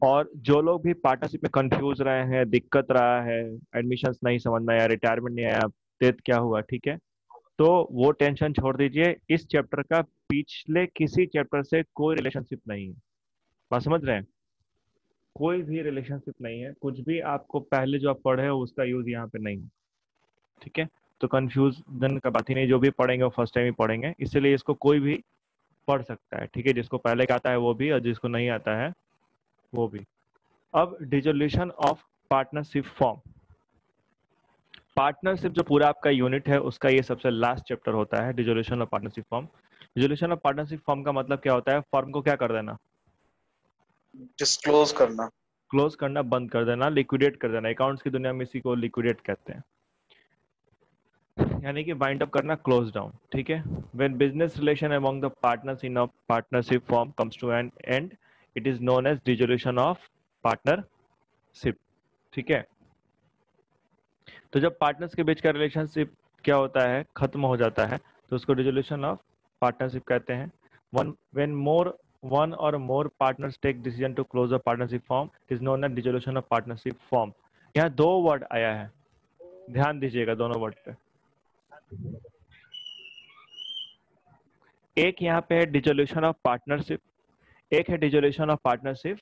और जो लोग भी पार्टनरशिप में कंफ्यूज रहे हैं, दिक्कत रहा है, एडमिशन्स नहीं समझ में आया, रिटायरमेंट नहीं आया, डेथ क्या हुआ, ठीक है, तो वो टेंशन छोड़ दीजिए। इस चैप्टर का पिछले किसी चैप्टर से कोई रिलेशनशिप नहीं है। बात समझ रहे हैं? कोई भी रिलेशनशिप नहीं है, कुछ भी आपको पहले जो आप पढ़े हो उसका यूज यहाँ पे नहीं है, ठीक है। तो कंफ्यूजन का बात ही नहीं, जो भी पढ़ेंगे वो फर्स्ट टाइम ही पढ़ेंगे, इसलिए इसको कोई भी पढ़ सकता है, ठीक है, जिसको पहले का आता है वो भी और जिसको नहीं आता है वो भी। अब dissolution of partnership form. Partnership जो पूरा आपका यूनिट है उसका ये सबसे लास्ट चैप्टर होता है, dissolution of partnership form. Dissolution of partnership form का मतलब क्या होता है? फर्म को क्या कर देना? डिस्क्लोज करना। क्लोज करना, बंद कर देना, लिक्विडेट कर देना। अकाउंट्स की दुनिया में इसी को लिक्विडेट कहते हैं, यानी कि वाइंड अप करना, क्लोज डाउन, ठीक है। When business relation among the partners in a partnership form comes to an end, it is known as dissolution of partnership, ठीक है। तो जब पार्टनर्स के बीच का रिलेशनशिप क्या होता है, खत्म हो जाता है, तो उसको डिसोल्यूशन ऑफ पार्टनरशिप कहते हैं। वन और more partners take decision to close a partnership form is known as dissolution of partnership form. यहाँ दो वर्ड आया है, ध्यान दीजिएगा दोनों वर्ड पे। एक यहाँ पे है डिसोल्यूशन ऑफ पार्टनरशिप, एक है डिसोल्यूशन ऑफ पार्टनरशिप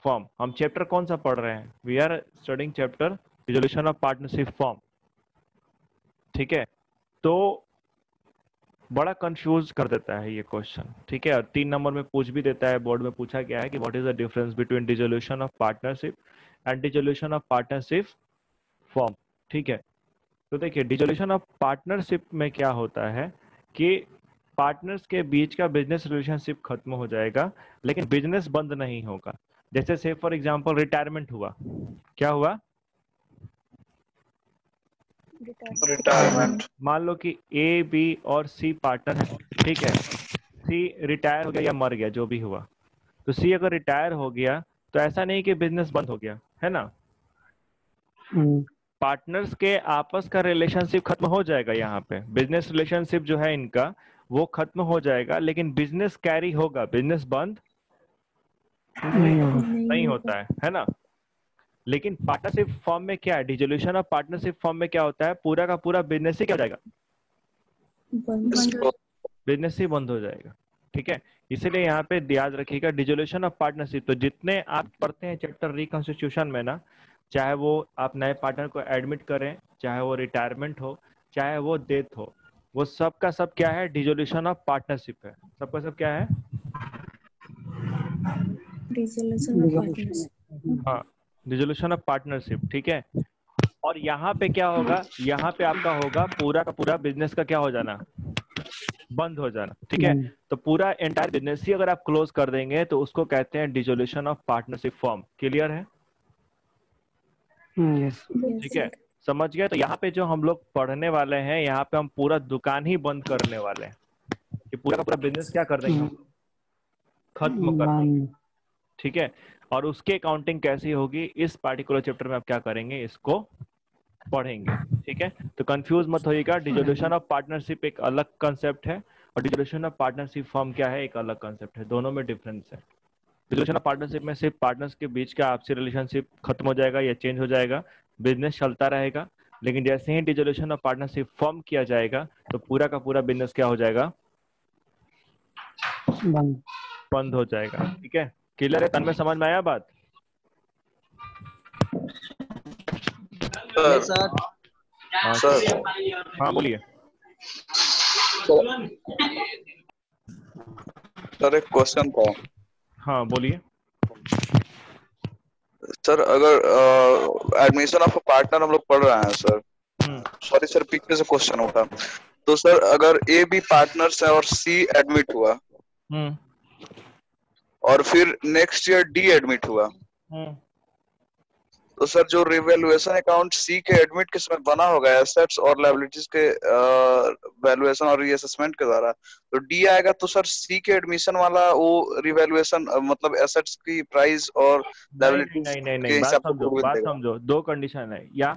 फॉर्म। हम चैप्टर कौन सा पढ़ रहे हैं? We are studying chapter dissolution of partnership form, ठीक है। तो बड़ा कंफ्यूज कर देता है ये क्वेश्चन, ठीक है, और 3 नंबर में पूछ भी देता है, बोर्ड में पूछा गया है कि what is the difference between dissolution of partnership and dissolution of partnership form, ठीक है। तो देखिए डिसोल्यूशन ऑफ पार्टनरशिप में क्या होता है कि पार्टनर्स के बीच का बिजनेस रिलेशनशिप खत्म हो जाएगा, लेकिन बिजनेस बंद नहीं होगा। जैसे से फॉर एग्जांपल रिटायरमेंट हुआ, क्या हुआ? रिटायरमेंट। मान लो कि ए बी और सी पार्टनर है, ठीक है। सी रिटायर हो गया या मर गया, जो भी हुआ, तो सी अगर रिटायर हो गया तो ऐसा नहीं कि बिजनेस बंद हो गया, है ना। पार्टनर्स के आपस का रिलेशनशिप खत्म हो जाएगा, यहाँ पे बिजनेस रिलेशनशिप जो है इनका वो खत्म हो जाएगा, लेकिन बिजनेस कैरी होगा, बिजनेस बंद नहीं होता है ना। लेकिन पार्टनरशिप फॉर्म में क्या है, डिसोल्यूशन ऑफ पार्टनरशिप फॉर्म में क्या होता है, पूरा का पूरा बिजनेस ही क्या हो जाएगा, बिजनेस ही बंद हो जाएगा, ठीक है। इसीलिए यहाँ पे याद रखिएगा डिसोल्यूशन ऑफ पार्टनरशिप। तो जितने आप पढ़ते हैं चैप्टर रिकॉन्स्टिट्यूशन में ना, चाहे वो आप नए पार्टनर को एडमिट करें, चाहे वो रिटायरमेंट हो, चाहे वो डेथ हो, वो सब का सब क्या है, डिसोल्यूशन ऑफ पार्टनरशिप है। सबका सब क्या है? हाँ, डिसोल्यूशन ऑफ पार्टनरशिप, ठीक है। और यहाँ पे क्या होगा, यहाँ पे आपका होगा पूरा का पूरा बिजनेस का क्या हो जाना, बंद हो जाना, ठीक है। तो पूरा एंटायर बिजनेस ही अगर आप क्लोज कर देंगे तो उसको कहते हैं dissolution of partnership form. Clear है? ठीक है, समझ गए। तो यहाँ पे जो हम लोग पढ़ने वाले हैं, यहाँ पे हम पूरा दुकान ही बंद करने वाले हैं, कि पूरा का पूरा बिजनेस क्या कर देंगे हम लोग, खत्म कर देंगे, ठीक है। और उसकी अकाउंटिंग कैसी होगी, इस पार्टिकुलर चैप्टर में आप क्या करेंगे, इसको पढ़ेंगे, ठीक है। तो कंफ्यूज मत होइएगा, डिसोल्यूशन ऑफ पार्टनरशिप एक अलग कंसेप्ट है और डिसोल्यूशन ऑफ पार्टनरशिप फॉर्म क्या है, एक अलग कंसेप्ट है, दोनों में डिफरेंस है। डिसोल्यूशन ऑफ पार्टनरशिप में सिर्फ पार्टनर्स के बीच का आपसी रिलेशनशिप खत्म हो जाएगा या चेंज हो जाएगा, बिजनेस चलता रहेगा। लेकिन जैसे ही डिसोल्यूशन ऑफ पार्टनरशिप फॉर्म किया जाएगा तो पूरा का पूरा बिजनेस क्या हो जाएगा, बंद हो जाएगा, ठीक है। क्लियर है? तन में समझ में आया बात? सर हाँ सर हाँ बोलिए। सर एक क्वेश्चन था। हाँ बोलिए। सर अगर एडमिशन ऑफ पार्टनर हम लोग पढ़ रहे हैं सर, सॉरी सर पीछे से क्वेश्चन उठा। तो सर अगर ए बी पार्टनर्स है और सी एडमिट हुआ हम्म और फिर नेक्स्ट ईयर डी एडमिट हुआ, हम्म तो सर जो रिवैल्यूएशन अकाउंट सी के एडमिट के समय बना होगा एसेट्स और लायबिलिटीज के वैल्यूएशन और रीअसेसमेंट के द्वारा, तो डी आएगा। तो सर सी के एडमिशन वाला वो रिवैल्यूएशन मतलब एसेट्स की प्राइस और नहीं नहीं लायबिलिटीज नहीं नहीं नहीं, के बात हिसाब से समझो, गुडविल बात देगा। समझो, दो कंडीशन है, या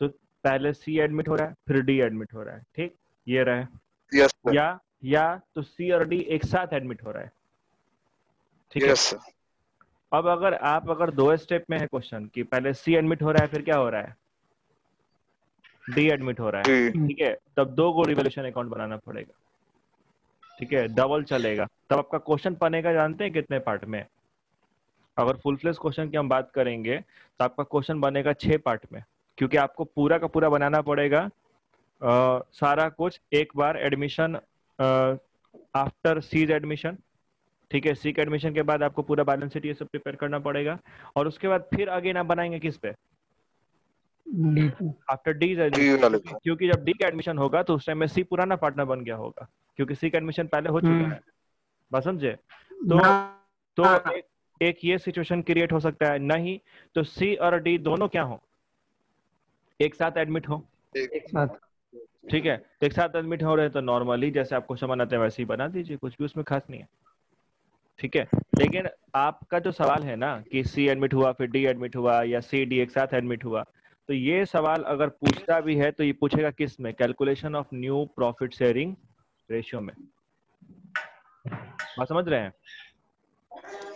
तो पहले सी एडमिट हो रहा है फिर डी एडमिट हो रहा है, ठीक, ये रहे। Yes sir. या तो सी और डी एक साथ एडमिट हो रहा है, ठीक है। यस अब अगर दो स्टेप में है क्वेश्चन कि पहले सी एडमिट हो रहा है फिर क्या हो रहा है, डी एडमिट हो रहा है, जी ठीक है, तब दो को रिवोल्यूशन अकाउंट बनाना पड़ेगा, ठीक है, डबल चलेगा। तब आपका क्वेश्चन बनेगा जानते हैं कितने पार्ट में? अगर फुल फ्लेज क्वेश्चन की हम बात करेंगे तो आपका क्वेश्चन बनेगा 6 पार्ट में, क्योंकि आपको पूरा का पूरा बनाना पड़ेगा सारा कुछ एक बार एडमिशन आफ्टर सीज एडमिशन, ठीक है। सी के एडमिशन के बाद आपको पूरा बैलेंस शीट ये सब प्रिपेयर करना पड़ेगा, और उसके बाद फिर अगेन आप बनाएंगे किस पे, आफ्टर डी डी एडमिशन, वाले क्योंकि को। क्योंकि जब डी का एडमिशन होगा तो उस टाइम में सी पुराना पार्टनर बन गया होगा, क्योंकि सी का एडमिशन पहले हो चुका है। बात समझे? तो तो एक ये सिचुएशन क्रिएट हो सकता है, नहीं तो सी और डी दोनों क्या हो, एक साथ एडमिट हो, एक साथ। ठीक है। तो एक साथ एडमिट हो रहे हैं तो नॉर्मली जैसे आपको क्वेश्चन बनाते हैं वैसे ही बना दीजिए, कुछ भी उसमें खास नहीं है, ठीक है। लेकिन आपका जो सवाल है ना कि सी एडमिट हुआ फिर डी एडमिट हुआ या सी डी एक साथ एडमिट हुआ, तो ये सवाल अगर पूछता भी है तो ये पूछेगा किस में, calculation of new profit sharing ratio में। बात समझ रहे हैं?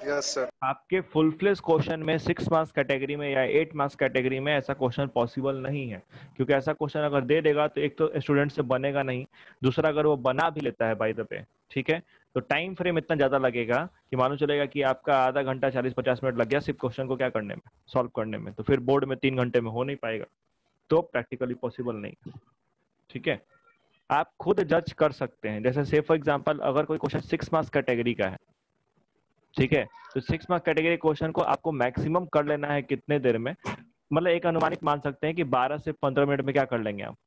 Yes sir. आपके फुल फ्लेज क्वेश्चन में 6 मार्क्स कैटेगरी में या 8 मार्क्स कैटेगरी में ऐसा क्वेश्चन पॉसिबल नहीं है, क्योंकि ऐसा क्वेश्चन अगर दे देगा तो एक तो स्टूडेंट से बनेगा नहीं, दूसरा अगर वो बना भी लेता है बाय द वे, ठीक है, तो टाइम फ्रेम इतना ज्यादा लगेगा कि मालूम चलेगा कि आपका आधा घंटा 40-50 मिनट लग गया सिर्फ क्वेश्चन को क्या करने में, सॉल्व करने में, तो फिर बोर्ड में 3 घंटे में हो नहीं पाएगा, तो प्रैक्टिकली पॉसिबल नहीं, ठीक है। आप खुद जज कर सकते हैं, जैसे से फॉर एग्जाम्पल अगर कोई क्वेश्चन 6 मार्क्स कैटेगरी का है, ठीक है, तो 6 मार्क्स कैटेगरी क्वेश्चन को आपको मैक्सिमम कर लेना है कितने देर में, मतलब एक अनुमानित मान सकते हैं कि 12 से 15 मिनट में क्या कर लेंगे आप,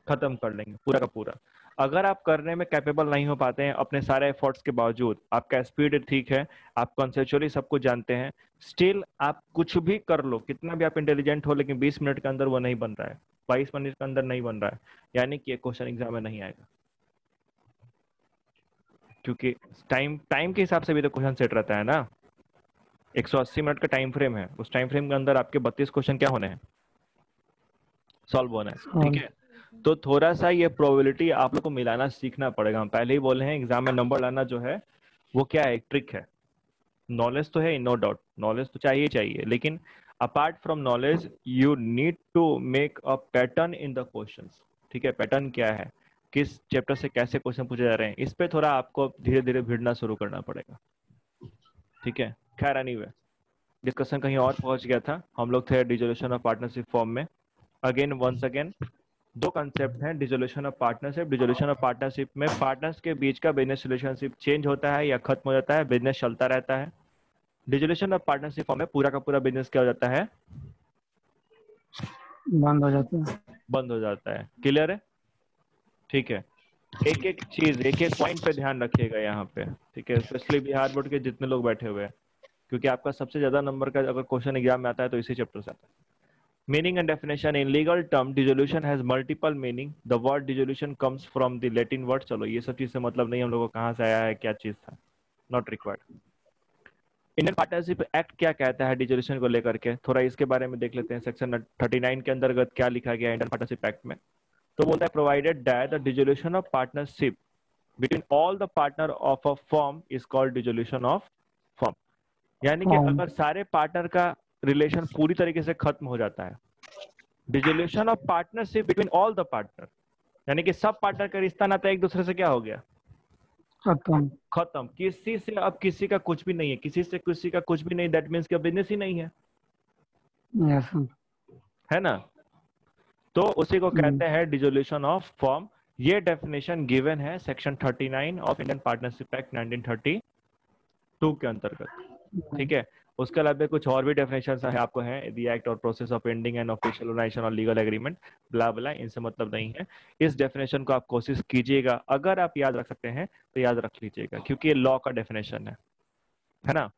खत्म कर लेंगे पूरा का पूरा। अगर आप करने में कैपेबल नहीं हो पाते हैं अपने सारे एफर्ट्स के बावजूद, आपका स्पीड ठीक है, आप कॉन्सेप्चुअली सब कुछ जानते हैं, स्टिल आप कुछ भी कर लो, कितना भी आप इंटेलिजेंट हो, लेकिन 20 मिनट के अंदर वो नहीं बन रहा है, 22 मिनट के अंदर नहीं बन रहा है, यानी कि क्वेश्चन एग्जाम में नहीं आएगा, क्योंकि टाइम के हिसाब से भी तो क्वेश्चन सेट रहता है ना। 180 मिनट का टाइम फ्रेम है, उस टाइम फ्रेम के अंदर आपके 32 क्वेश्चन क्या होने हैं, सॉल्व होना है, ठीक है। तो थोड़ा सा ये प्रोबेबिलिटी आप लोग को मिलाना सीखना पड़ेगा। हम पहले ही बोले हैं एग्जाम में नंबर लाना जो है वो क्या है, एक ट्रिक है। नॉलेज तो है नो डाउट, नॉलेज तो चाहिए चाहिए, लेकिन apart from knowledge you need to make a pattern in the questions, ठीक है। पैटर्न क्या है, किस चैप्टर से कैसे क्वेश्चन पूछे जा रहे हैं, इस पे थोड़ा आपको धीरे धीरे भिड़ना शुरू करना पड़ेगा, ठीक है। खैर एनीवे, डिस्कशन कहीं और पहुंच गया था, हम लोग थे डिसोल्यूशन ऑफ पार्टनरशिप फॉर्म में। अगेन वंस अगेन दो कंसेप्ट हैं, dissolution of partnership. Dissolution of partnership में पार्टनर्स के बीच का बिजनेस रिलेशनशिप चेंज होता है या खत्म हो जाता है, बिजनेस चलता रहता है। डिसोल्यूशन ऑफ पार्टनरशिप फॉर्म में पूरा का पूरा बिजनेस क्या हो जाता है, बंद हो जाता है। बंद हो जाता है। क्लियर है? ठीक है। एक एक चीज एक एक पॉइंट पे ध्यान रखिएगा यहाँ पे, ठीक है, स्पेशली बिहार बोर्ड के जितने लोग बैठे हुए हैं, क्योंकि आपका सबसे ज्यादा नंबर का अगर क्वेश्चन एग्जाम में आता है तो इसी चैप्टर से आता है। Meaning and definition in legal term, dissolution has multiple meaning. The word dissolution comes from the Latin word. चलो ये सब चीज से मतलब नहीं हम लोगों को कहाँ से आया है, क्या चीज था, not required. Indian partnership act क्या कहता है डिसोल्यूशन को लेकर के, थोड़ा इसके बारे में देख लेते हैं। सेक्शन 39 के अंतर्गत क्या लिखा गया है इंडियन पार्टनरशिप एक्ट में, तो बोलता है provided that the dissolution of partnership between all the partner of a firm is called dissolution of firm. यानी कि अगर सारे पार्टनर का रिलेशन पूरी तरीके से खत्म हो जाता है, dissolution of partnership between all the partner, यानी कि सब पार्टनर का रिश्ता नाता एक दूसरे से क्या हो गया, खत्म। खत्म। किसी से अब किसी का कुछ भी नहीं है, किसी से किसी का कुछ भी नहीं, दैट मीन्स कि बिजनेस ही नहीं है, यस है ना। तो उसी को कहते हैं डिसोल्यूशन ऑफ फर्म। ये डेफिनेशन गिवन है section 39 of Indian partnership act 1932 के अंतर्गत, ठीक है। उसके अलावा कुछ और भी डेफिनेशन है आपको हैं, द एक्ट और process of ending and official organisation और लीगल एग्रीमेंट ब्ला ब्ला, इनसे मतलब नहीं है। इस डेफिनेशन को आप कोशिश कीजिएगा, अगर आप याद रख सकते हैं तो याद रख लीजिएगा, क्योंकि ये लॉ का डेफिनेशन है ना।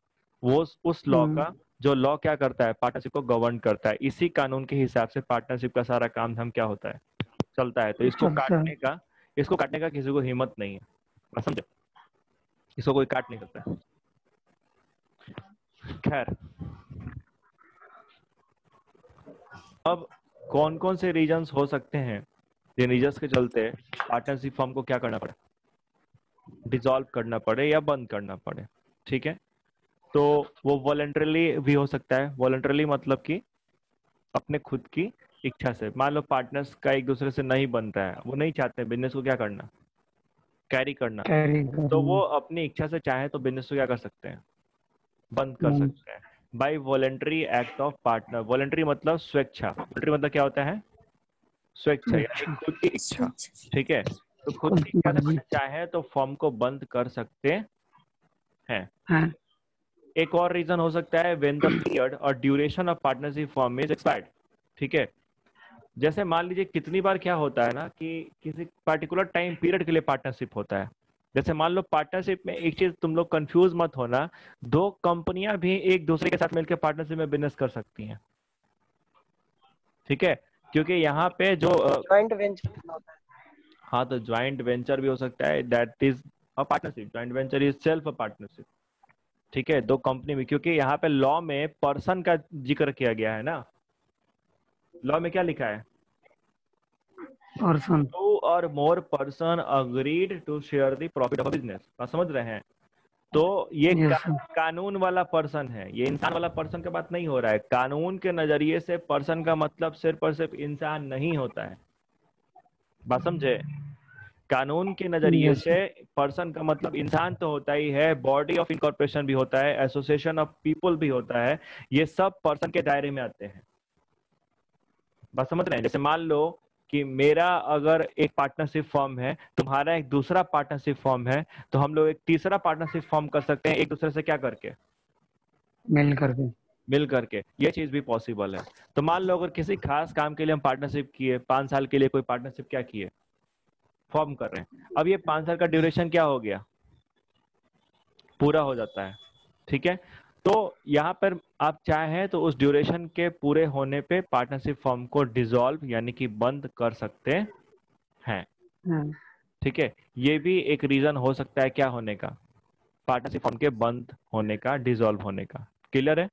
वो उस लॉ का जो लॉ क्या करता है, पार्टनरशिप को गवर्न करता है, इसी कानून के हिसाब से पार्टनरशिप का सारा काम धाम क्या होता है, चलता है। तो इसको काटने का किसी को हिम्मत नहीं है, समझे, इसको कोई काट नहीं सकता। खैर, अब कौन कौन से रीजंस हो सकते हैं जिन रीजंस के चलते पार्टनरशिप फर्म को क्या करना पड़े, डिसॉल्व करना पड़े या बंद करना पड़े। ठीक है, तो वो वॉलंटरली भी हो सकता है। वॉलंटरली मतलब कि अपने खुद की इच्छा से। मान लो पार्टनर्स का एक दूसरे से नहीं बन रहा है, वो नहीं चाहते बिजनेस को क्या करना, कैरी करना, कैरी तो वो करना। अपनी इच्छा से चाहे तो बिजनेस को क्या कर सकते हैं, बंद कर सकते हैं by voluntary act of partner. Voluntary मतलब स्वेच्छा। वॉलंटरी मतलब क्या होता है, स्वेच्छा, यानी अच्छा, खुद की इच्छा। ठीक है, तो खुद खुद की की इच्छा मर्जी से चाहे तो फॉर्म को बंद कर सकते हैं। है। एक और रीजन हो सकता है व्हेन द पीरियड और duration of partnership form is expired. ठीक है, जैसे मान लीजिए कितनी बार क्या होता है ना कि किसी पर्टिकुलर टाइम पीरियड के लिए पार्टनरशिप होता है। जैसे मान लो पार्टनरशिप में एक चीज तुम लोग कंफ्यूज मत होना, दो कंपनियां भी एक दूसरे के साथ मिलकर पार्टनरशिप में बिजनेस कर सकती हैं। ठीक है, क्योंकि यहाँ पे जो ज्वाइंट वेंचर होता है। हाँ, तो ज्वाइंट वेंचर भी हो सकता है, that is a partnership. Joint venture is self a partnership. ठीक है, दो कंपनी में, क्योंकि यहाँ पे लॉ में पर्सन का जिक्र किया गया है ना। लॉ में क्या लिखा है, पर्सन। टू और more person agreed to share the profit of business. आप समझ रहे हैं, तो ये यस सर। कानून वाला पर्सन है, ये इंसान वाला पर्सन की बात नहीं हो रहा है। कानून के नजरिए से पर्सन का मतलब सिर्फ और सिर्फ इंसान नहीं होता है, बात समझे। कानून के नजरिए यस से पर्सन का मतलब इंसान तो होता ही है, बॉडी ऑफ इनकॉर्पोरेशन भी होता है, एसोसिएशन ऑफ पीपल भी होता है, ये सब पर्सन के दायरे में आते हैं। बात समझ रहे हैं। जैसे मान लो कि मेरा अगर एक पार्टनरशिप फॉर्म है, तुम्हारा एक दूसरा पार्टनरशिप फॉर्म है, तो हम लोग एक तीसरा पार्टनरशिप फॉर्म कर सकते हैं एक दूसरे से क्या करके, मिल करके। मिल करके। ये चीज भी पॉसिबल है। तो मान लो अगर किसी खास काम के लिए हम पार्टनरशिप किए, 5 साल के लिए कोई पार्टनरशिप क्या किए, फॉर्म कर रहे हैं। अब ये 5 साल का ड्यूरेशन क्या हो गया, पूरा हो जाता है। ठीक है, तो यहाँ पर आप चाहें तो उस ड्यूरेशन के पूरे होने पे पार्टनरशिप फॉर्म को डिसॉल्व यानी कि बंद कर सकते हैं। हाँ, ठीक है, ये भी एक रीजन हो सकता है क्या होने का, पार्टनरशिप फॉर्म के बंद होने का, डिसॉल्व होने का। क्लियर है।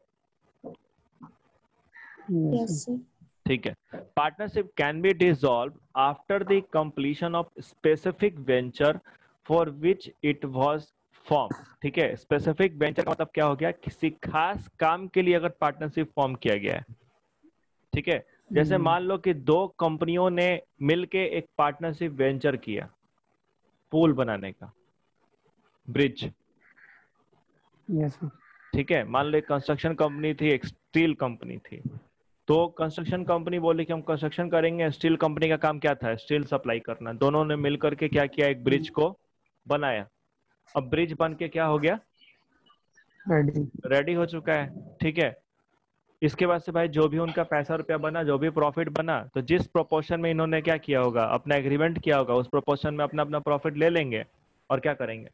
Yes Yes, sir. sir. ठीक है, partnership can be dissolve after the completion of specific venture for which it was form. ठीक है, स्पेसिफिक वेंचर का मतलब क्या हो गया, किसी खास काम के लिए अगर पार्टनरशिप फॉर्म किया गया है। ठीक है, जैसे मान लो कि दो कंपनियों ने मिलके एक पार्टनरशिप वेंचर किया पुल बनाने का, ब्रिज। Yes sir. ठीक है, मान लो एक कंस्ट्रक्शन कंपनी थी, एक स्टील कंपनी थी। तो कंस्ट्रक्शन कंपनी बोली कि हम कंस्ट्रक्शन करेंगे, स्टील कंपनी का काम क्या था, स्टील सप्लाई करना। दोनों ने मिलकर के क्या किया, एक ब्रिज को बनाया। अब ब्रिज बन के क्या हो गया, रेडी। रेडी हो चुका है। ठीक है, इसके बाद से भाई जो भी उनका पैसा रुपया बना, जो भी प्रॉफिट बना, तो जिस प्रोपोर्शन में इन्होंने क्या किया होगा, अपना एग्रीमेंट किया होगा, उस प्रोपोर्शन में अपना अपना प्रॉफिट ले लेंगे और क्या करेंगे,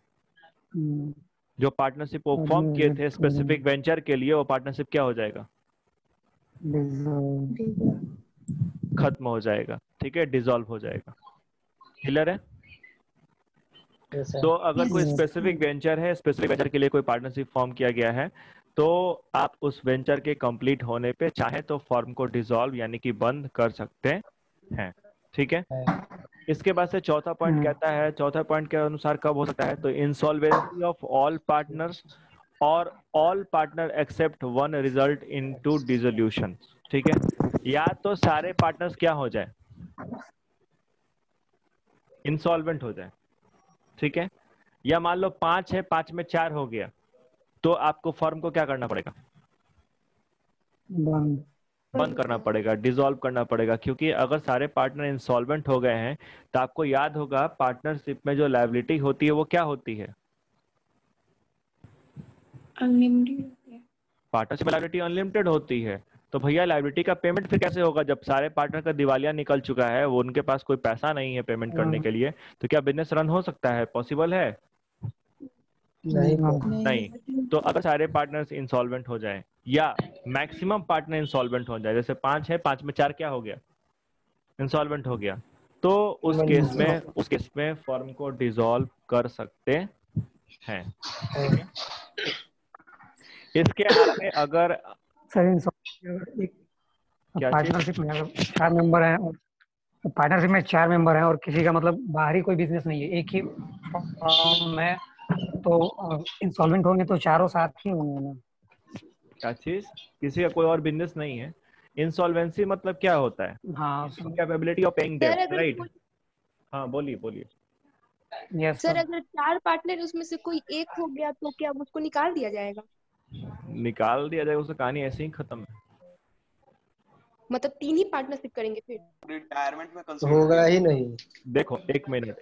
जो पार्टनरशिप वो फॉर्म किए थे स्पेसिफिक वेंचर के लिए, वो पार्टनरशिप क्या हो जाएगा, खत्म हो जाएगा। ठीक है, डिसॉल्व हो जाएगा। क्लियर है। Yes, sir. तो अगर कोई Yes. स्पेसिफिक वेंचर है, स्पेसिफिक वेंचर के लिए कोई पार्टनरशिप फॉर्म किया गया है, तो आप उस वेंचर के कंप्लीट होने पे चाहे तो फॉर्म को डिसॉल्व यानी कि बंद कर सकते हैं। ठीक है, इसके बाद से चौथा पॉइंट कहता है, चौथा पॉइंट के अनुसार कब हो सकता है, तो इंसॉल्वेंसी ऑफ ऑल पार्टनर्स और all partner except one result in to dissolution. ठीक है, या तो सारे पार्टनर्स क्या हो जाए, इंसॉल्वेंट हो जाए। ठीक है, या मान लो 5 है, 5 में 4 हो गया, तो आपको फर्म को क्या करना पड़ेगा, बंद। बंद करना पड़ेगा, डिसॉल्व करना पड़ेगा। क्योंकि अगर सारे पार्टनर इंसॉल्वेंट हो गए हैं, तो आपको याद होगा पार्टनरशिप में जो लायबिलिटी होती है वो क्या होती है, Unlimited. पार्टनरशिप में लायबिलिटी अनलिमिटेड होती है। तो भैया लायबिलिटी का पेमेंट फिर कैसे होगा, जब सारे पार्टनर का दिवालिया निकल चुका है, वो उनके पास कोई पैसा नहीं है पेमेंट करने के लिए, तो क्या बिजनेस रन हो सकता है, पॉसिबल है, नहीं नहीं। तो अगर सारे पार्टनर्स इंसॉल्वेंट हो जाएं या मैक्सिमम पार्टनर इंसॉल्वेंट हो जाए, जैसे 5 है, 5 में 4 क्या हो गया, इंसॉल्वेंट हो गया, तो उस केस में फर्म को डिसॉल्व कर सकते हैं। इसके आगे अगर सर अगर एक क्या चीज, पार्टनरशिप में अगर 4 मेंबर हैं और पार्टनरशिप में 4 मेंबर हैं और किसी का मतलब बाहरी कोई बिजनेस नहीं है, एक ही फॉर्म है, तो इंसॉल्वेंट होंगे तो चारों साथ ही होंगे ना। क्या चीज? किसी का कोई और बिजनेस नहीं है। इंसॉल्वेंसी मतलब क्या होता है? हाँ capability of paying sir debt, अगर राइट? कोई हाँ, बोलिए बोलिए। Yes sir sir. अगर 4 पार्टनर उसमें से कोई एक हो गया तो क्या उसको निकाल दिया जाएगा? निकाल दिया जाएगा, उसका कहानी ऐसे ही खत्म है। मतलब 3 ही पार्टनरशिप करेंगे फिर? रिटायरमेंट में कंसीडर होगा ही नहीं। देखो, एक मिनट।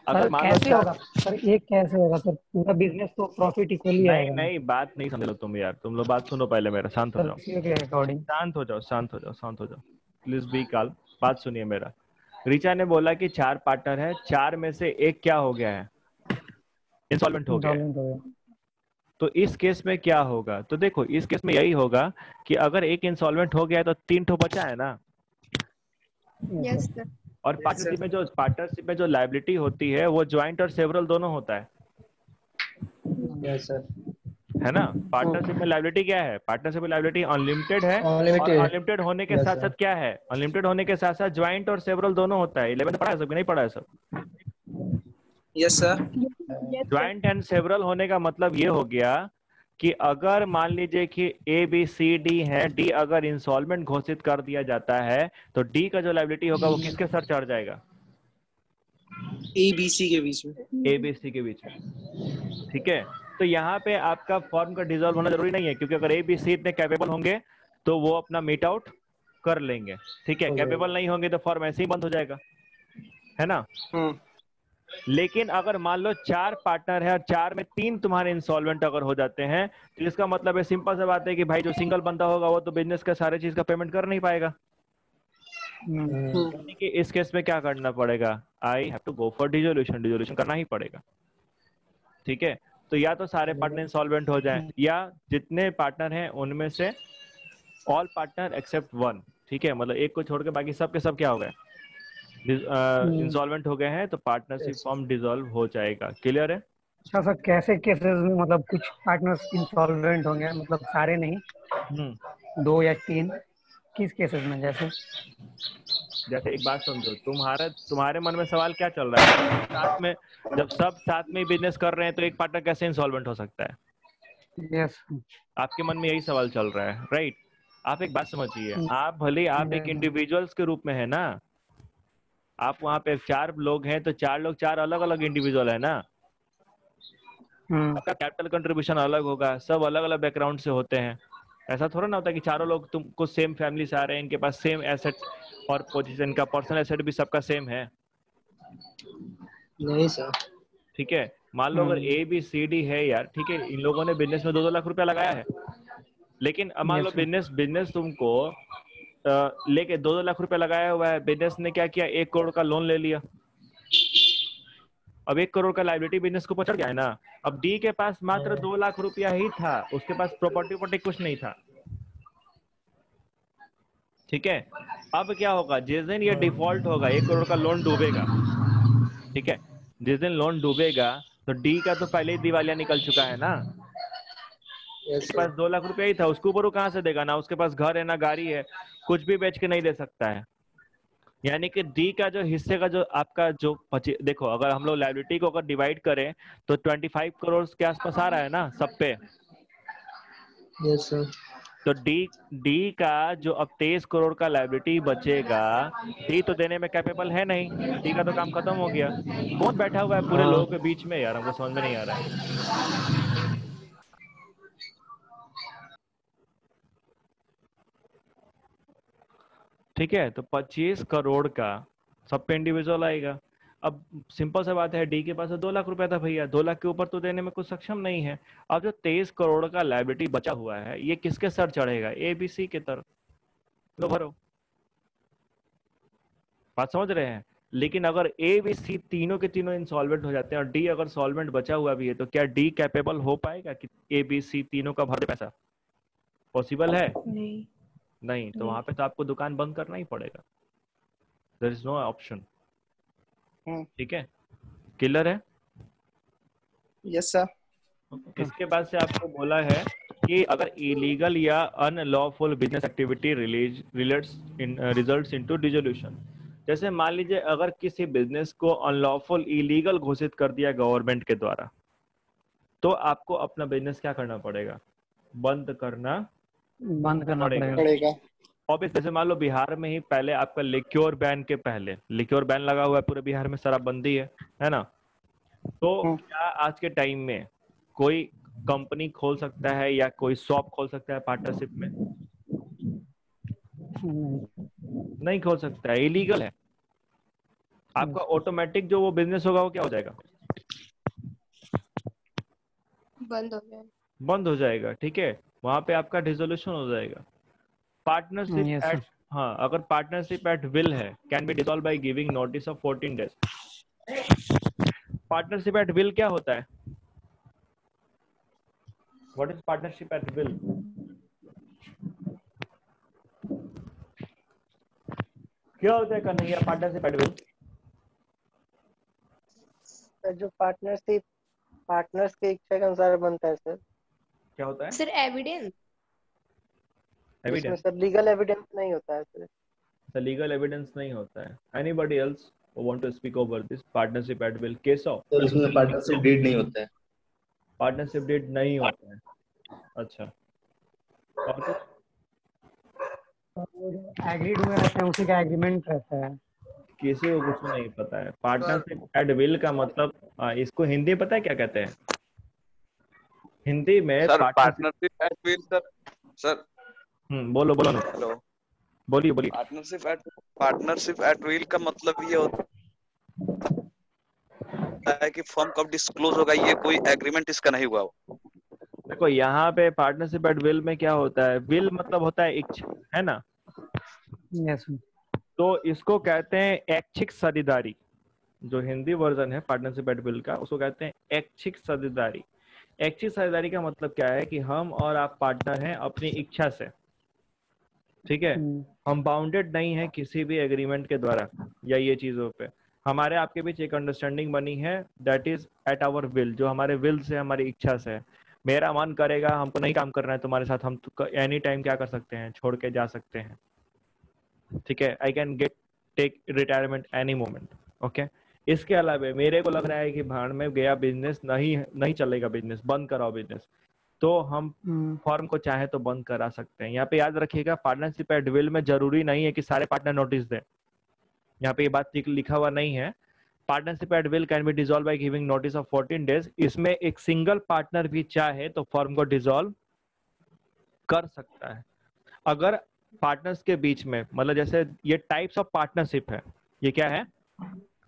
सर अगर मान लो कैसे होगा सर, एक कैसे होगा सर, पूरा बिजनेस तो प्रॉफिट इक्वली नहीं आएगा ना नहीं, बात नहीं समझ लो तुम यार, तुम लोग बात सुनो पहले मेरा, शांत हो सर, जाओ। इसी के अकॉर्डिंग। शांत हो जाओ। Please be calm. बात सुनिए मेरा। ऋचा ने बोला कि 4 पार्टनर है, 4 में से एक क्या हो गया है? इंसॉल्वेंट हो गया है। इंसॉल्वेंट हो गया। तो इस केस में क्या होगा? तो देखो, इस केस में यही होगा कि अगर एक इंसॉल्वेंट हो गया है तो 3 ठो बचा है ना। Yes sir. और पार्टनरशिप में जो लायबिलिटी होती है वो ज्वाइंट और सेवरल दोनों होता है यस सर। है ना। पार्टनरशिप में लायबिलिटी क्या है? पार्टनरशिप में लायबिलिटी अनलिमिटेड है। और अनलिमिटेड। अनलिमिटेड होने के Yes, साथ sir. साथ क्या है? अनलिमिटेड होने के साथ साथ ज्वाइंट और सेवरल दोनों होता है। 11 पढ़ा है सब कि नहीं पढ़ा है सब? Yes sir. Yes sir. Joint and several होने का मतलब ये हो गया कि अगर मान लीजिए कि ए बी सी डी है, डी अगर इंसॉल्वेंट घोषित कर दिया जाता है तो डी का जो लायबिलिटी होगा वो किसके सर चढ़ जाएगा? ए बी सी के बीच में। ए बी सी के बीच में, ठीक है। तो यहाँ पे आपका फॉर्म का डिसॉल्व होना जरूरी नहीं है, क्योंकि अगर ए बी सी इतने कैपेबल होंगे तो वो अपना मीट आउट कर लेंगे, ठीक है। कैपेबल नहीं होंगे तो फॉर्म ऐसे ही बंद हो जाएगा, है ना। लेकिन अगर मान लो 4 पार्टनर है और 4 में 3 तुम्हारे इंसॉल्वेंट अगर हो जाते हैं तो इसका मतलब है, सिंपल सा बात है कि भाई जो सिंगल बंदा होगा वो तो बिजनेस का सारे चीज का पेमेंट कर नहीं पाएगा। यानी कि इस केस में क्या करना पड़ेगा? I have to go for dissolution करना ही पड़ेगा, ठीक है। तो या तो सारे पार्टनर इंसॉल्वेंट हो जाएं, या जितने पार्टनर हैं उनमें से ऑल पार्टनर एक्सेप्ट 1, ठीक है। मतलब एक को छोड़ के बाकी सब के सब क्या हो गए? इंसॉल्वेंट हो गए हैं, तो पार्टनरशिप फॉर्म डिसॉल्व हो जाएगा। क्लियर है? अच्छा सर, कैसे केसेस में मतलब कुछ पार्टनर्स इंसॉल्वेंट होंगे, मतलब सारे नहीं, 2 या 3, किस केसेस में? जैसे एक बात समझो, तुम्हारे मन में सवाल क्या चल रहा है? जब सब साथ में बिजनेस कर रहे हैं तो एक पार्टनर कैसे इंसॉल्वेंट हो सकता है? यस। आपके मन में यही सवाल चल रहा है, राइट? आप एक बात समझिए, आप भले आप एक इंडिविजुअल्स के रूप में है ना, आप वहां पे 4 लोग हैं तो 4 लोग 4 अलग अलग इंडिविजुअल है ना। आपका कैपिटल कंट्रीब्यूशन अलग होगा, सब अलग अलग बैकग्राउंड से होते हैं। ऐसा थोड़ा ना होता कि चारों लोग तुमको सेम फैमिली से आ रहे हैं, इनके पास सेम एसेट और पोजीशन का पर्सनल एसेट भी सबका सेम है। नहीं सर। ठीक है, मान लो अगर ए बी सी डी है यार, ठीक है, इन लोगों ने बिजनेस में 2-2 लाख रुपया लगाया है, लेकिन मान लो बिजनेस तुमको लेके 2-2 लाख रुपया लगाया हुआ है, बिजनेस ने क्या किया, 1 करोड़ का लोन ले लिया। अब 1 करोड़ का लायबिलिटी बिजनेस को पकड़ गया है ना। अब डी के पास मात्र 2 लाख रुपया ही था, उसके पास प्रॉपर्टी कुछ नहीं था, ठीक है। अब क्या होगा, जिस दिन ये डिफॉल्ट होगा, 1 करोड़ का लोन डूबेगा, ठीक है। जिस दिन लोन डूबेगा तो डी का तो पहले ही दिवालिया निकल चुका है ना। उसके पास 2 लाख रुपया ही था, उसके ऊपर वो कहाँ से देगा? ना उसके पास घर है ना गाड़ी है, कुछ भी बेच के नहीं दे सकता है। यानी कि डी का जो हिस्से का जो आपका जो देखो, अगर हम लोग लायबिलिटी को अगर डिवाइड करें तो 25 करोड़ के आसपास आ रहा है ना सब पे। Yes sir. तो डी का जो अब 23 करोड़ का लायबिलिटी बचेगा, डी तो देने में कैपेबल है नहीं, डी का तो काम खत्म हो गया। कौन बैठा हुआ है पूरे लोगों के बीच में यार, हमको समझ में नहीं आ रहा है। ठीक है, तो 25 करोड़ का सब पे इंडिविजुअल आएगा। अब सिंपल सा बात है, डी के पास 2 लाख रुपया था भैया, 2 लाख के ऊपर तो देने में कुछ सक्षम नहीं है। अब जो 23 करोड़ का लायबिलिटी बचा हुआ है, ये किसके सर चढ़ेगा? ए बी सी के तरफ। लो भरो, बात समझ रहे हैं। लेकिन अगर ए बी सी तीनों के तीनों इंसॉल्वेंट हो जाते हैं और डी अगर सॉल्वेंट बचा हुआ भी है, तो क्या डी कैपेबल हो पाएगा कि ए बी सी तीनों का भर दे पैसा? पॉसिबल है? नहीं। तो वहां पे तो आपको दुकान बंद करना ही पड़ेगा, देयर इज नो ऑप्शन। ठीक है, क्लियर है? Yes sir. इसके बाद से आपको बोला है कि अगर इलीगल या unlawful business activity results into dissolution. जैसे मान लीजिए अगर किसी बिजनेस को अनलॉफुल इलीगल घोषित कर दिया गवर्नमेंट के द्वारा, तो आपको अपना बिजनेस क्या करना पड़ेगा? बंद करना पड़ेगा। ऑब्वियस, जैसे मान लो बिहार में ही पहले आपका लिक्योर बैन के पहले लिक्योर बैन लगा हुआ है, पूरे बिहार में शराबबंदी है ना? तो क्या आज के टाइम में कोई कंपनी खोल सकता है या कोई शॉप खोल सकता है पार्टनरशिप में? नहीं खोल सकता है, इलीगल है। आपका ऑटोमेटिक जो वो बिजनेस होगा वो क्या हो जाएगा? बंद हो जाएगा। ठीक है, वहां पे आपका डिसोल्यूशन हो जाएगा। पार्टनरशिप एट, हाँ, अगर पार्टनरशिप एट विल है, can be dissolve by giving notice of 14 days. Partnership at will क्या होता है? What is partnership at will? क्या होता है कन्हैया पार्टनरशिप एट विल? जो पार्टनरशिप पार्टनर्स के इच्छा के अनुसार बनता है सर। क्या होता है सर? एविडेंस। इसमें सर लीगल एविडेंस नहीं होता है सर। The legal evidence नहीं होता है। Anybody else who want to speak over this partnership at will? Keshav? तो इसमें पार्टनरशिप डीड नहीं होता है। पार्टनरशिप डीड नहीं होता है। अच्छा, और कुछ? एग्रीड हुए रहते हैं, उसी का एग्रीमेंट रहता है। किसी को कुछ नहीं पता है। पार्टनरशिप एट विल का मतलब इसको हिंदी पता है क्या कहते हैं? हिंदी में sir partnership at will sir बोलो ना। हेलो, बोलिए। पार्टनरशिप एट विल का मतलब ये होता है कि फर्म कब डिस्क्लोज होगा, ये कोई एग्रीमेंट इसका नहीं हुआ हो। देखो यहाँ पे पार्टनरशिप एट विल में क्या होता है, विल मतलब होता है इच्छा, है ना? यस। तो इसको कहते हैं ऐच्छिक साझेदारी। जो हिंदी वर्जन है पार्टनरशिप एट विल का, उसको कहते हैं ऐच्छिक साझेदारी। ऐच्छिक साझेदारी का मतलब क्या है कि हम और आप पार्टनर हैं अपनी इच्छा से। ठीक है, हम बाउंडेड नहीं है किसी भी एग्रीमेंट के द्वारा या ये चीजों पे। हमारे आपके बीच एक अंडरस्टैंडिंग बनी है, that is at our will, जो हमारे विल से, हमारी इच्छा से है। मेरा मन करेगा हमको नहीं काम करना है तुम्हारे साथ, हम एनी टाइम क्या कर सकते हैं, छोड़ के जा सकते हैं। ठीक है, I can take retirement any moment. Okay, इसके अलावा मेरे को लग रहा है कि भाड़ में गया बिजनेस नहीं चलेगा, बिजनेस बंद कराओ बिजनेस, तो हम फॉर्म को चाहे तो बंद करा सकते हैं। यहाँ पे याद रखिएगा, पार्टनरशिप एट विल में जरूरी नहीं है कि सारे पार्टनर नोटिस दें। यहाँ पे ये बात लिखा हुआ नहीं है। Partnership at will can be dissolve by giving notice of 14 days. इसमें एक सिंगल पार्टनर भी चाहे तो फॉर्म को डिसॉल्व कर सकता है। अगर पार्टनर्स के बीच में, मतलब जैसे ये टाइप्स ऑफ पार्टनरशिप है, ये क्या है,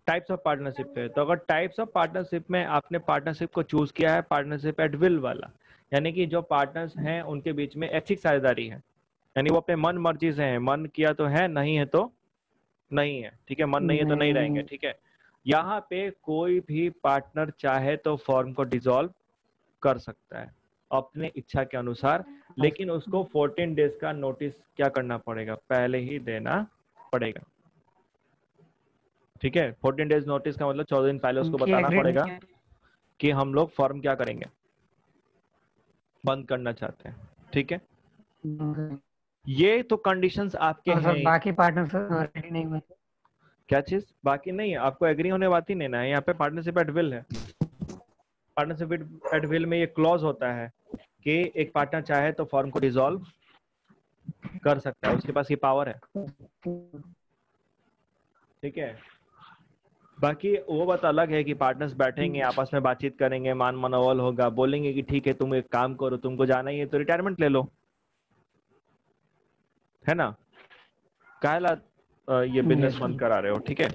टाइप्स ऑफ पार्टनरशिप है। तो अगर टाइप्स ऑफ पार्टनरशिप में आपने पार्टनरशिप को चूज किया है पार्टनरशिप एट विल वाला, यानी कि जो पार्टनर्स हैं उनके बीच में ऐच्छिक साझेदारी है, यानी वो अपने मन मर्जी से हैं, मन किया तो है, नहीं है तो नहीं है। ठीक है, मन नहीं है तो नहीं रहेंगे। ठीक है, यहाँ पे कोई भी पार्टनर चाहे तो फॉर्म को डिसॉल्व कर सकता है अपने इच्छा के अनुसार, लेकिन उसको 14 डेज का नोटिस क्या करना पड़ेगा, पहले ही देना पड़ेगा। ठीक है, 14 डेज नोटिस का मतलब 14 दिन पहले उसको बताना पड़ेगा कि हम लोग फॉर्म क्या करेंगे, बंद करना चाहते हैं। ठीक है, ये तो कंडीशंस आपके हैं। बाकी पार्टनर रेडी नहीं हुए। क्या चीज बाकी नहीं है? आपको एग्री होने बात ही नहीं ना है। यहाँ पे पार्टनरशिप एट विल है। पार्टनरशिप एट विल में ये क्लॉज होता है कि एक पार्टनर चाहे तो फॉर्म को डिसॉल्व कर सकता है, उसके पास ये पावर है। ठीक है, बाकी वो बात अलग है कि पार्टनर्स बैठेंगे, आपस में बातचीत करेंगे, मान मनोबल होगा, बोलेंगे कि ठीक है तुम एक काम करो, तुमको जाना ही है तो रिटायरमेंट ले लो, है ना, काहेला ये बिजनेस बंद करा रहे हो। ठीक है,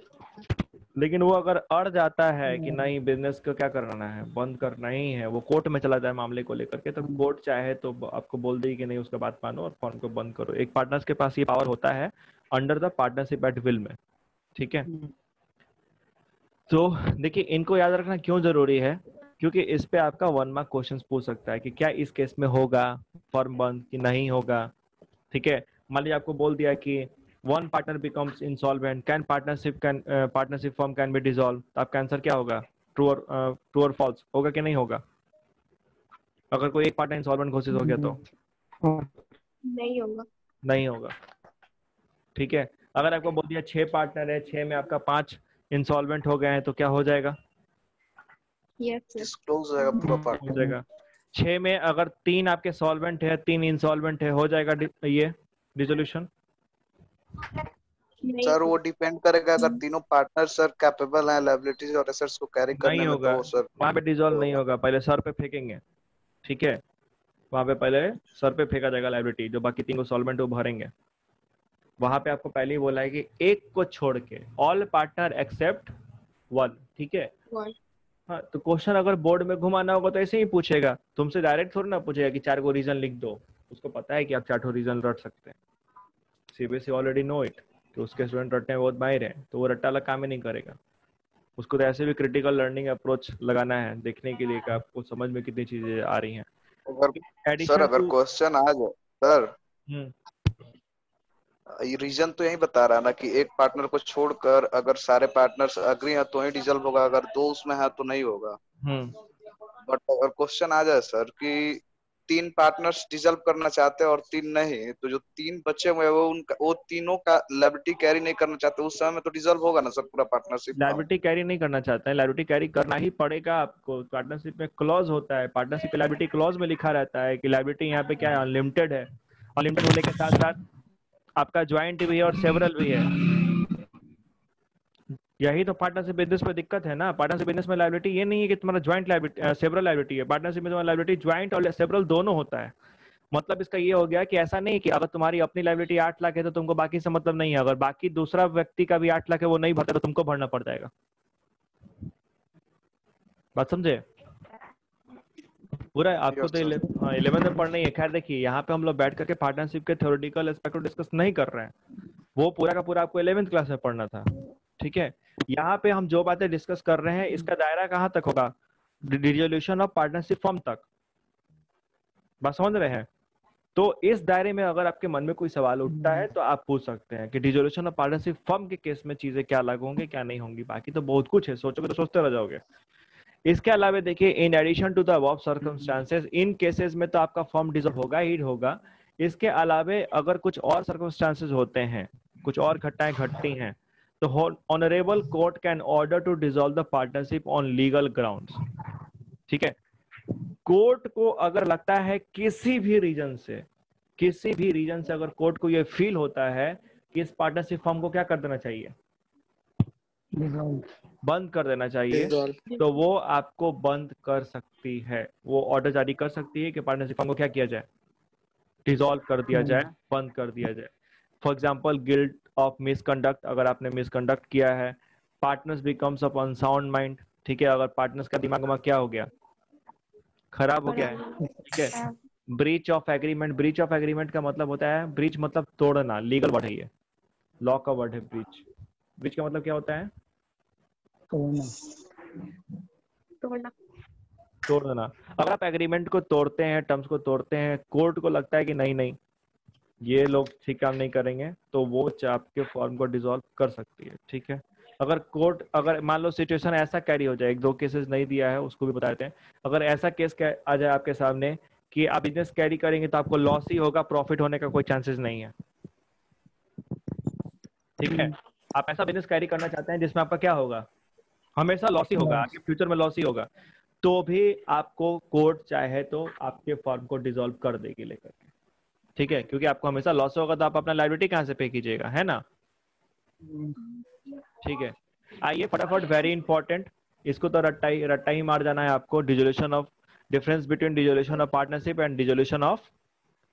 लेकिन वो अगर अड़ जाता है कि नहीं बिजनेस को क्या करना है, बंद करना ही है, वो कोर्ट में चला जाए मामले को लेकर के, तो कोर्ट चाहे तो आपको बोल देगी कि नहीं उसका बात मानो और फॉर्म को बंद करो। एक पार्टनर्स के पास ये पावर होता है under the partnership at will में। ठीक है, तो देखिए इनको याद रखना क्यों जरूरी है, क्योंकि इस पे आपका 1 मार्क क्वेश्चन पूछ सकता है कि क्या इस केस में होगा फॉर्म बंद कि नहीं होगा। ठीक है, मान लीजिए आपको बोल दिया कि one partner becomes insolvent, can partnership form can be dissolve, तो आपका आंसर क्या होगा, ट्रू और फॉल्स होगा कि नहीं होगा? अगर कोई एक पार्टनर इंसॉल्वेंट घोषित हो गया तो नहीं होगा। ठीक है, अगर आपको बोल दिया 6 पार्टनर है, 6 में आपका 5 इंसॉल्वेंट हो गए हैं तो क्या हो जाएगा? Yes sir. डिस्क्लोज हो जाएगा पूरा हो पार्ट। जाएगा। 6 में अगर 3 आपके सॉल्वेंट है, 3 इंसॉल्वेंट है, हो जाएगा ये डिसोल्यूशन? नहीं सर वो डिपेंड करेगा अगर तीनों पार्टनर सर कैपेबल हैं लायबिलिटीज और एसेट्स को कैरी नहीं करने में, होगा, तो सर वहां पे डिसॉल्व नहीं होगा, पहले सर पे फेंकेंगे। ठीक है, वहां पे पहले सर पे फेंका जाएगा लायबिलिटी, जो बाकी 3 को सॉल्वेंट वो भरेंगे। वहां पे आपको पहले ही बोला है कि एक को छोड़ के ऑल पार्टनर एक्सेप्ट 1। ठीक है, वन। हाँ, तो क्वेश्चन अगर बोर्ड में घुमाना होगा तो ऐसे ही पूछेगा, तुमसे डायरेक्ट थोड़ी ना पूछेगा कि 4 को रीजन लिख दो। उसको पता है कि आप 4 रीजन रट सकते हैं। सीबीएसई ऑलरेडी नो इट कि उसके स्टूडेंट रटने में बहुत माहिर है, तो वो रट्टा वाला काम ही नहीं करेगा। उसको तो ऐसे भी क्रिटिकल लर्निंग अप्रोच लगाना है, देखने के लिए कि आपको समझ में कितनी चीजें आ रही हैं। अगर सर अगर क्वेश्चन आ जाए सर, ये रीजन तो यही बता रहा है ना कि एक पार्टनर को छोड़कर अगर सारे पार्टनर्स अग्री हैं तो ही डिसॉल्व होगा, अगर 2 उसमें है तो नहीं होगा। बट अगर क्वेश्चन आ जाए सर कि 3 पार्टनर्स डिसॉल्व करना चाहते हैं और 3 नहीं, तो जो 3 बचे हुए हैं वो तीनों का लायबिलिटी कैरी नहीं करना चाहते, उस समय में तो डिसॉल्व होगा ना सर पूरा पार्टनरशिप। लायबिलिटी कैरी नहीं करना चाहते हैं, लायबिलिटी कैरी करना ही पड़ेगा आपको। पार्टनरशिप में क्लॉज होता है, पार्टनरशिप लायबिलिटी क्लॉज में लिखा रहता है कि लायबिलिटी यहाँ पे क्या है, अनलिमिटेड है। अनलिमिटेड होने के साथ साथ आपका ज्वाइंट भी है और सेवरल भी है। यही तो पार्टनरशिप बिजनेस में दिक्कत है ना। पार्टनरशिप बिजनेस में लायबिलिटी ये नहीं है कि तुम्हारा ज्वाइंट लायबिलिटी सेवरल लायबिलिटी है। पार्टनरशिप में तुम्हारा लायबिलिटी ज्वाइंट और सेवरल दोनों होता है। मतलब इसका ये हो गया कि ऐसा नहीं कि अगर तुम्हारी अपनी लायबिलिटी 8 लाख है तो तुमको बाकी से मतलब नहीं है, अगर बाकी दूसरा व्यक्ति का भी 8 लाख है वो नहीं भरता तो तुमको भरना पड़ जाएगा। बात समझे? पूरा आपको तो 11 में पढ़ना ही है। खैर देखिए, यहाँ पे हम लोग बैठ करके पार्टनरशिप के थ्योरेटिकल एस्पेक्ट को डिस्कस नहीं कर रहे हैं, वो पूरा का पूरा आपको 11th क्लास में पढ़ना था। ठीक है, यहाँ पे हम जो बातें डिस्कस कर रहे हैं इसका दायरा कहाँ तक होगा, डिसोल्यूशन ऑफ पार्टनरशिप फॉर्म तक। बात समझ रहे हैं? तो इस दायरे में अगर आपके मन में कोई सवाल उठता है तो आप पूछ सकते हैं कि डिसोल्यूशन ऑफ पार्टनरशिप फर्म के केस में चीजें क्या लागू होंगी क्या नहीं होंगी। बाकी तो बहुत कुछ है, सोचोगे तो सोचते रह जाओगे। इसके अलावा देखिए, in addition to the above circumstances, in cases में तो आपका फर्म डिसॉल्व होगा ही होगा। इसके अलावा अगर कुछ और सर्कमस्टांसेस होते हैं, कुछ और घटनाएं घटती हैं, तो honourable court can order to dissolve the partnership on legal grounds. ठीक है, कोर्ट को अगर लगता है किसी भी रीजन से अगर कोर्ट को यह फील होता है कि इस पार्टनरशिप फॉर्म को क्या कर देना चाहिए, बंद कर देना चाहिए, तो वो आपको बंद कर सकती है। वो ऑर्डर जारी कर सकती है कि पार्टनरशिप फॉर्म को क्या किया जाए, डिसॉल्व कर दिया जाए, बंद कर दिया जाए। For example, guilt of misconduct, अगर आपने मिसकंडक्ट किया है। Partners becomes up unsound mind. ठीक है, अगर पार्टनर्स का दिमाग में क्या हो गया, खराब हो गया है। ठीक है, breach of agreement. Breach of agreement का मतलब होता है, ब्रीच मतलब तोड़ना, लीगल वर्ड है ये, लॉ का वर्ड है ब्रीच। ब्रीच का मतलब क्या होता है, तोड़ देना। अगर आप एग्रीमेंट को तोड़ते हैं, टर्म्स को तोड़ते हैं, कोर्ट को लगता है कि नहीं ये लोग ठीक काम नहीं करेंगे, तो वो आपके फॉर्म को डिसॉल्व कर सकती है। ठीक है, अगर कोर्ट, अगर मान लो सिचुएशन ऐसा कैरी हो जाए, 1-2 केसेस नहीं दिया है उसको भी बता देते हैं। अगर ऐसा केस आ जाए आपके सामने कि आप बिजनेस कैरी करेंगे तो आपको लॉस ही होगा, प्रॉफिट होने का कोई चांसेस नहीं है। ठीक है, आप ऐसा बिजनेस कैरी करना चाहते हैं जिसमें आपका क्या होगा, हमेशा लॉस ही होगा, आगे फ्यूचर में लॉस ही होगा, तो भी आपको कोर्ट चाहे तो आपके फॉर्म को डिसॉल्व कर देगी लेकर के। ठीक है, क्योंकि आपको हमेशा लॉस होगा तो आप अपना लायबिलिटी कहां से पे कीजिएगा, है ना। ठीक है, आइए फटाफट, वेरी इंपॉर्टेंट, इसको तो रट्टा ही मार जाना है आपको। Dissolution of, difference between dissolution of partnership and dissolution of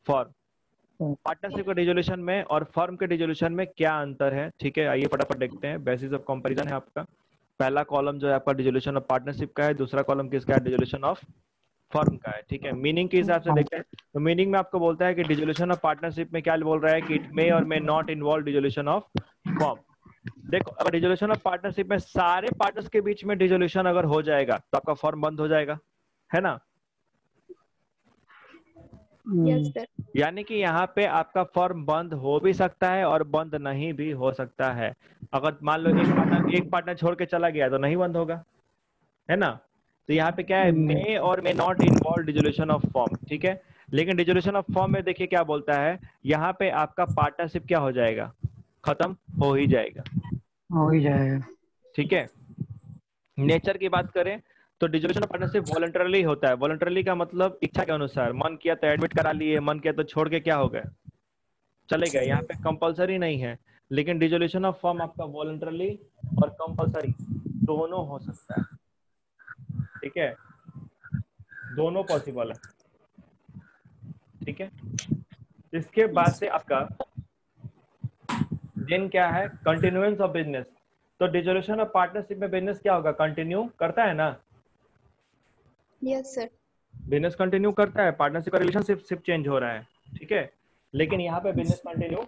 firm. Partnership के डिसोल्यूशन में और फर्म के डिसोल्यूशन में क्या अंतर है। ठीक है, आइए फटाफट देखते हैं। बेसिस ऑफ कंपैरिजन है आपका। पहला कॉलम जो है आपका डिसोल्यूशन ऑफ पार्टनरशिप का है, दूसरा कॉलम किसका है, डिसोल्यूशन ऑफ फर्म का है। ठीक है, मीनिंग के हिसाब से देखते हैं तो मीनिंग में आपको बोलता है कि डिसोल्यूशन ऑफ पार्टनरशिप में क्या बोल रहा है कि इट मे और may not involve dissolution of firm. देखो, अगर डिसोल्यूशन ऑफ पार्टनरशिप में सारे पार्टनर्स के बीच में डिसोल्यूशन अगर हो जाएगा तो आपका फर्म बंद हो जाएगा, है ना। Yes sir. यानी कि यहाँ पे आपका फर्म बंद हो भी सकता है और बंद नहीं भी हो सकता है। अगर मान लो एक पार्टनर छोड़ के चला गया तो नहीं बंद होगा, है ना। तो यहाँ पे क्या है, मे और may not involve dissolution of firm. ठीक है, लेकिन डिसोल्यूशन ऑफ फर्म में देखिए क्या बोलता है, यहाँ पे आपका पार्टनरशिप क्या हो जाएगा, खत्म हो ही जाएगा। ठीक है। नेचर की बात करें तो डिसोल्यूशन ऑफ पार्टनरशिप वॉलंटरली होता है। वॉलंटरली का मतलब इच्छा के अनुसार, मन किया तो एडमिट करा लिए, मन किया तो छोड़ के क्या हो गए, चले गए। यहाँ पे कंपलसरी नहीं है। लेकिन डिसोल्यूशन ऑफ फर्म आपका वॉलंटरली और कंपलसरी दोनों हो सकता है, ठीक है, दोनों पॉसिबल है, ठीक है। इसके बाद से आपका देन क्या है, कंटिन्यूएंस ऑफ बिजनेस। तो डिसोल्यूशन ऑफ पार्टनरशिप में बिजनेस क्या होगा, कंटिन्यू करता है ना। Yes sir. बिजनेस कंटिन्यू करता है, पार्टनरशिप का रिलेशनशिप चेंज हो रहा है, ठीक है। लेकिन यहाँ पे बिजनेस कंटिन्यू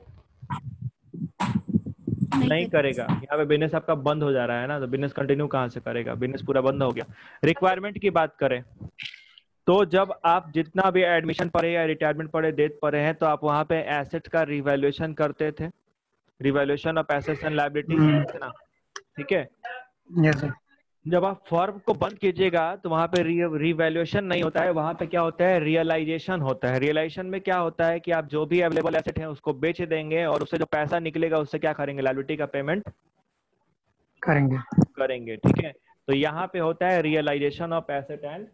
नहीं करेगा। यहाँ पे बिजनेस आपका बंद हो जा रहा है ना, तो बिजनेस कंटिन्यू कहाँ से करेगा, बिजनेस पूरा बंद हो गया। रिक्वायरमेंट की बात करें तो जब आप जितना भी एडमिशन पढ़े या रिटायरमेंट पढ़े, डेथ पढ़े हैं, तो आप वहाँ पे एसेट का रिवैल्यूएशन करते थे, revaluation of assets and liability ना, ठीक है। Yes sir. जब आप फर्म को बंद कीजिएगा तो वहां पे रिवैल्यूएशन नहीं होता है, वहां पे क्या होता है, रियलाइजेशन होता है। रियलाइजेशन में क्या होता है कि आप जो भी अवेलेबल एसेट है उसको बेच देंगे और उससे जो पैसा निकलेगा उससे क्या करेंगे, लायबिलिटी का पेमेंट करेंगे, ठीक है। तो यहाँ पे होता है realisation of asset and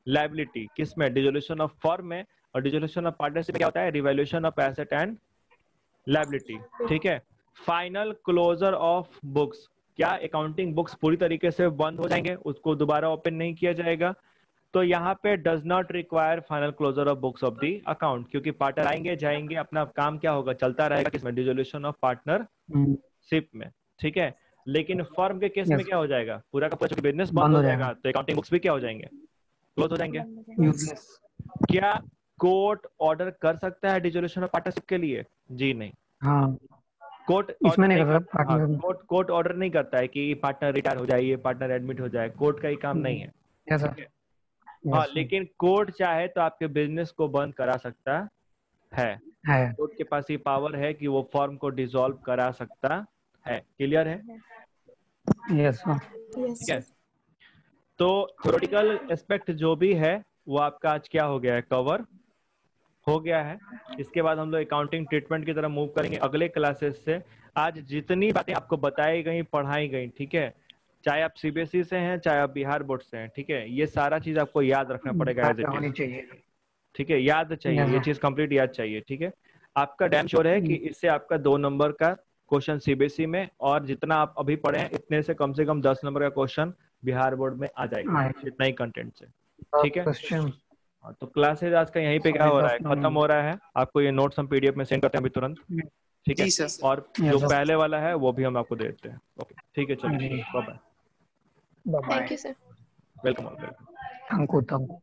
liability, किसमें, डिसोल्यूशन ऑफ फर्म में। और डिसोल्यूशन ऑफ पार्टनरशिप में क्या होता है, revaluation of asset and liability, ठीक है। फाइनल क्लोजर ऑफ बुक्स, क्या अकाउंटिंग बुक्स पूरी तरीके से बंद हो जाएंगे, उसको दोबारा ओपन नहीं किया जाएगा। तो यहाँ पे does not require final closure of books of the account, क्योंकि पार्टनर आएंगे जाएंगे, अपना काम क्या होगा, चलता रहेगा, किसमें, डिसोल्यूशन ऑफ पार्टनरशिप में, ठीक है। लेकिन फर्म के केस में क्या हो जाएगा, पूरा का पूरा बिजनेस बंद हो जाएगा, तो अकाउंटिंग बुक्स भी क्या हो जाएंगे, क्लोज हो जाएंगे। क्या कोर्ट ऑर्डर कर सकता है डिसोल्यूशन ऑफ पार्टनरशिप के लिए? जी नहीं। हाँ, कोर्ट इसमें नहीं कर सकता, कोर्ट ऑर्डर नहीं करता है कि पार्टनर रिटायर हो जाए, ये पार्टनर एडमिट हो जाए, कोर्ट का ही काम नहीं है। यस ठीक है? हाँ, लेकिन कोर्ट चाहे तो आपके बिजनेस को बंद करा सकता है। कोर्ट के पास ये पावर है कि वो फर्म को डिसॉल्व करा सकता है। क्लियर है? यस ठीक है। तो थ्योरेटिकल एस्पेक्ट जो भी है वो आपका आज क्या हो गया है, कवर हो गया है। इसके बाद हम लोग अकाउंटिंग ट्रीटमेंट की तरफ मूव करेंगे अगले क्लासेस से। आज जितनी बातें आपको बताई गई, पढ़ाई गई, ठीक है, चाहे आप सीबीएसई से हैं चाहे आप बिहार बोर्ड से हैं, ठीक है, ये सारा चीज आपको याद रखना पड़ेगा एज इट इज, ठीक है, याद चाहिए, ये चीज कंप्लीट याद चाहिए, ठीक है। आपका डैम श्योर है कि इससे आपका 2 नंबर का क्वेश्चन सीबीएसई में, और जितना आप अभी पढ़े हैं इतने से कम 10 नंबर का क्वेश्चन बिहार बोर्ड में आ जाएगा, इतना ही कंटेंट से, ठीक है। तो क्लासेज आज का यहीं पे क्या हो रहा है, खत्म हो रहा है। आपको ये नोट्स हम पीडीएफ में सेंड करते हैं अभी तुरंत, ठीक है, और जो पहले वाला है वो भी हम आपको दे देते हैं। ओके, ठीक है, चलिए, bye bye. Thank you sir. Welcome. Thank you.